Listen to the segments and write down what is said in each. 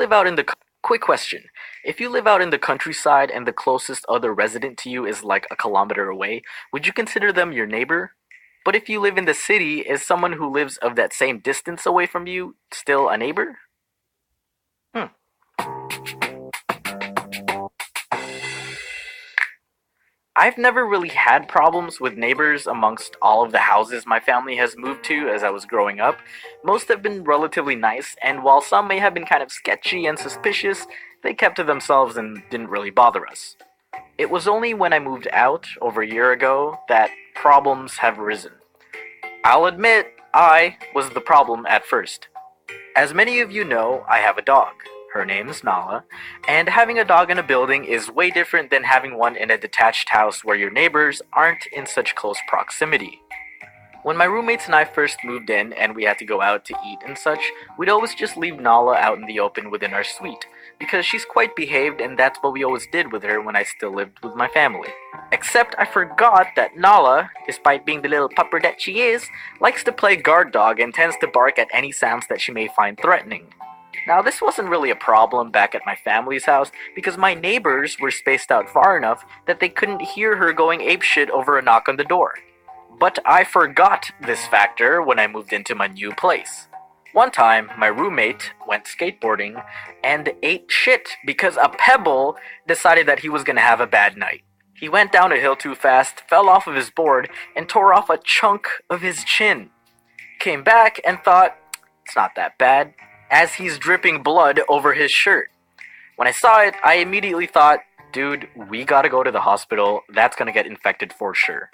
live out in the quick question. If you live out in the countryside and the closest other resident to you is like a kilometer away, would you consider them your neighbor? But if you live in the city, is someone who lives of that same distance away from you still a neighbor? Hmm. I've never really had problems with neighbors amongst all of the houses my family has moved to as I was growing up. Most have been relatively nice, and while some may have been kind of sketchy and suspicious, they kept to themselves and didn't really bother us. It was only when I moved out over a year ago that problems have arisen. I'll admit, I was the problem at first. As many of you know, I have a dog. Her name's Nala, and having a dog in a building is way different than having one in a detached house where your neighbors aren't in such close proximity. When my roommates and I first moved in and we had to go out to eat and such, we'd always just leave Nala out in the open within our suite, because she's quite behaved and that's what we always did with her when I still lived with my family. Except I forgot that Nala, despite being the little pupper that she is, likes to play guard dog and tends to bark at any sounds that she may find threatening. Now, this wasn't really a problem back at my family's house because my neighbors were spaced out far enough that they couldn't hear her going apeshit over a knock on the door. But I forgot this factor when I moved into my new place. One time, my roommate went skateboarding and ate shit because a pebble decided that he was gonna have a bad night. He went down a hill too fast, fell off of his board, and tore off a chunk of his chin. Came back and thought, it's not that bad, as he's dripping blood over his shirt. When I saw it, I immediately thought, dude, we gotta go to the hospital, that's gonna get infected for sure.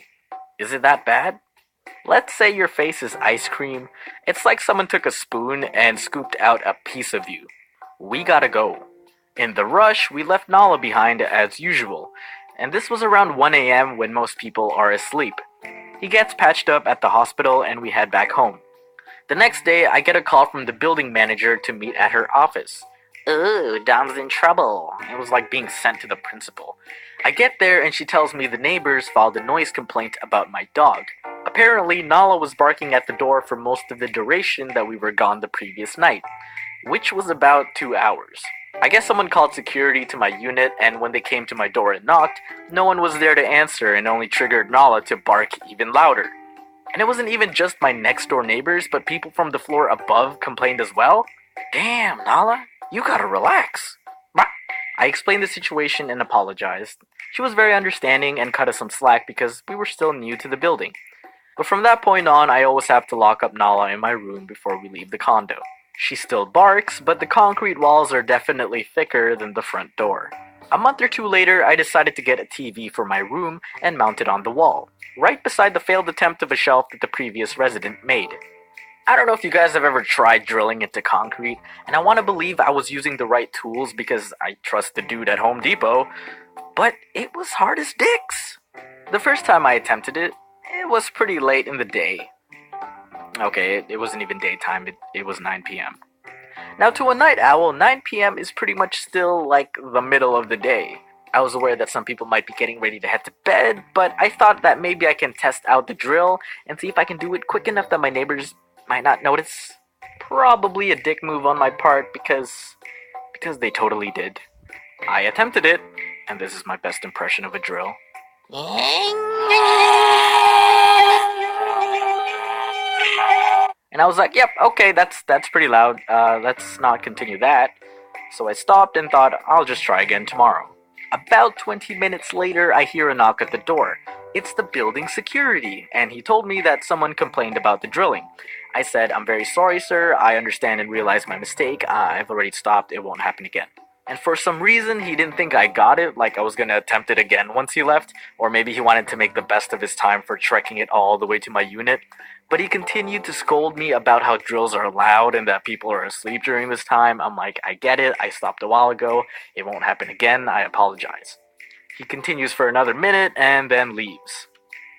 Is it that bad? Let's say your face is ice cream. It's like someone took a spoon and scooped out a piece of you. We gotta go. In the rush, we left Nala behind as usual, and this was around 1 a.m. when most people are asleep. He gets patched up at the hospital and we head back home. The next day, I get a call from the building manager to meet at her office. Ooh, Dom's in trouble. It was like being sent to the principal. I get there and she tells me the neighbors filed a noise complaint about my dog. Apparently, Nala was barking at the door for most of the duration that we were gone the previous night, which was about 2 hours. I guess someone called security to my unit, and when they came to my door and knocked, no one was there to answer and only triggered Nala to bark even louder. And it wasn't even just my next door neighbors, but people from the floor above complained as well. Damn, Nala, you gotta relax. I explained the situation and apologized. She was very understanding and cut us some slack because we were still new to the building. But from that point on, I always have to lock up Nala in my room before we leave the condo. She still barks, but the concrete walls are definitely thicker than the front door. A month or two later, I decided to get a TV for my room and mount it on the wall, right beside the failed attempt of a shelf that the previous resident made. I don't know if you guys have ever tried drilling into concrete, and I want to believe I was using the right tools because I trust the dude at Home Depot, but it was hard as dicks. The first time I attempted it, it was pretty late in the day. Okay, it wasn't even daytime, it was 9 p.m. Now, to a night owl, 9 p.m. is pretty much still like the middle of the day. I was aware that some people might be getting ready to head to bed, but I thought that maybe I can test out the drill and see if I can do it quick enough that my neighbors might not notice. Probably a dick move on my part because they totally did. I attempted it, and this is my best impression of a drill. And I was like, yep, okay, that's pretty loud. Let's not continue that. So I stopped and thought, I'll just try again tomorrow. About 20 minutes later, I hear a knock at the door. It's the building security, and he told me that someone complained about the drilling. I said, I'm very sorry, sir. I understand and realize my mistake. I've already stopped. It won't happen again. And for some reason, he didn't think I got it, like I was going to attempt it again once he left, or maybe he wanted to make the best of his time for trekking it all the way to my unit. But he continued to scold me about how drills are loud and that people are asleep during this time. I'm like, I get it. I stopped a while ago. It won't happen again. I apologize. He continues for another minute and then leaves.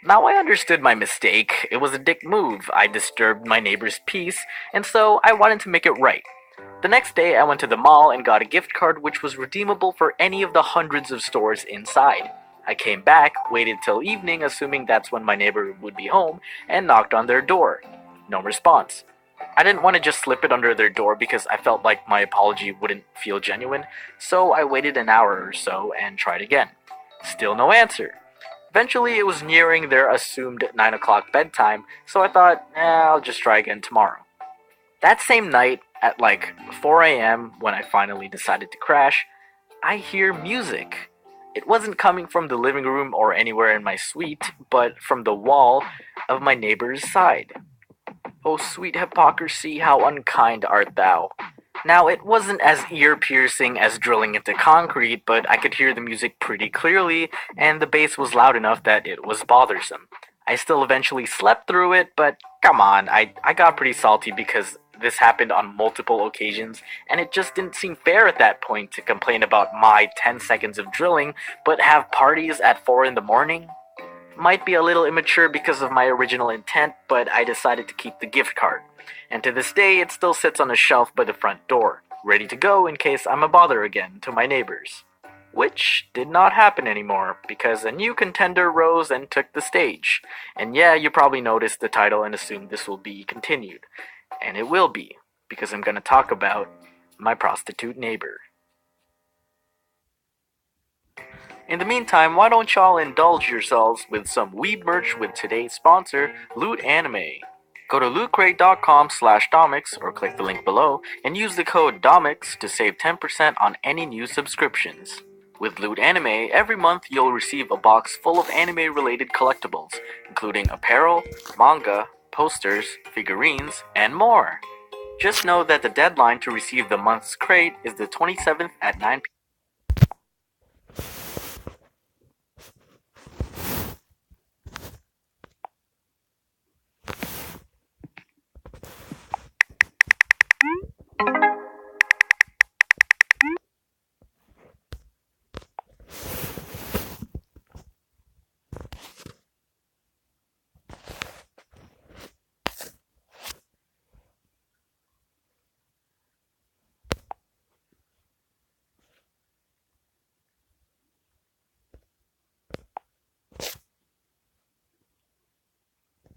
Now I understood my mistake. It was a dick move. I disturbed my neighbor's peace, and so I wanted to make it right. The next day, I went to the mall and got a gift card which was redeemable for any of the hundreds of stores inside. I came back, waited till evening, assuming that's when my neighbor would be home, and knocked on their door. No response. I didn't want to just slip it under their door because I felt like my apology wouldn't feel genuine, so I waited an hour or so and tried again. Still no answer. Eventually, it was nearing their assumed 9 o'clock bedtime, so I thought, I'll just try again tomorrow. That same night, at like 4 a.m., when I finally decided to crash, I hear music. It wasn't coming from the living room or anywhere in my suite, but from the wall of my neighbor's side. O sweet hypocrisy, how unkind art thou! Now, it wasn't as ear piercing as drilling into concrete, but I could hear the music pretty clearly, and the bass was loud enough that it was bothersome. I still eventually slept through it, but come on, I got pretty salty because this happened on multiple occasions, and it just didn't seem fair at that point to complain about my 10 seconds of drilling, but have parties at 4 in the morning. Might be a little immature because of my original intent, but I decided to keep the gift card. And to this day, it still sits on a shelf by the front door, ready to go in case I'm a bother again to my neighbors. Which did not happen anymore, because a new contender rose and took the stage. And yeah, you probably noticed the title and assumed this will be continued. And it will be, because I'm gonna talk about my prostitute neighbor. In the meantime, why don't y'all indulge yourselves with some weeb merch with today's sponsor, Loot Anime. Go to lootcrate.com/Domics or click the link below and use the code Domics to save 10% on any new subscriptions. With Loot Anime, every month you'll receive a box full of anime related collectibles, including apparel, manga, posters, figurines, and more. Just know that the deadline to receive the month's crate is the 27th at 9 p.m.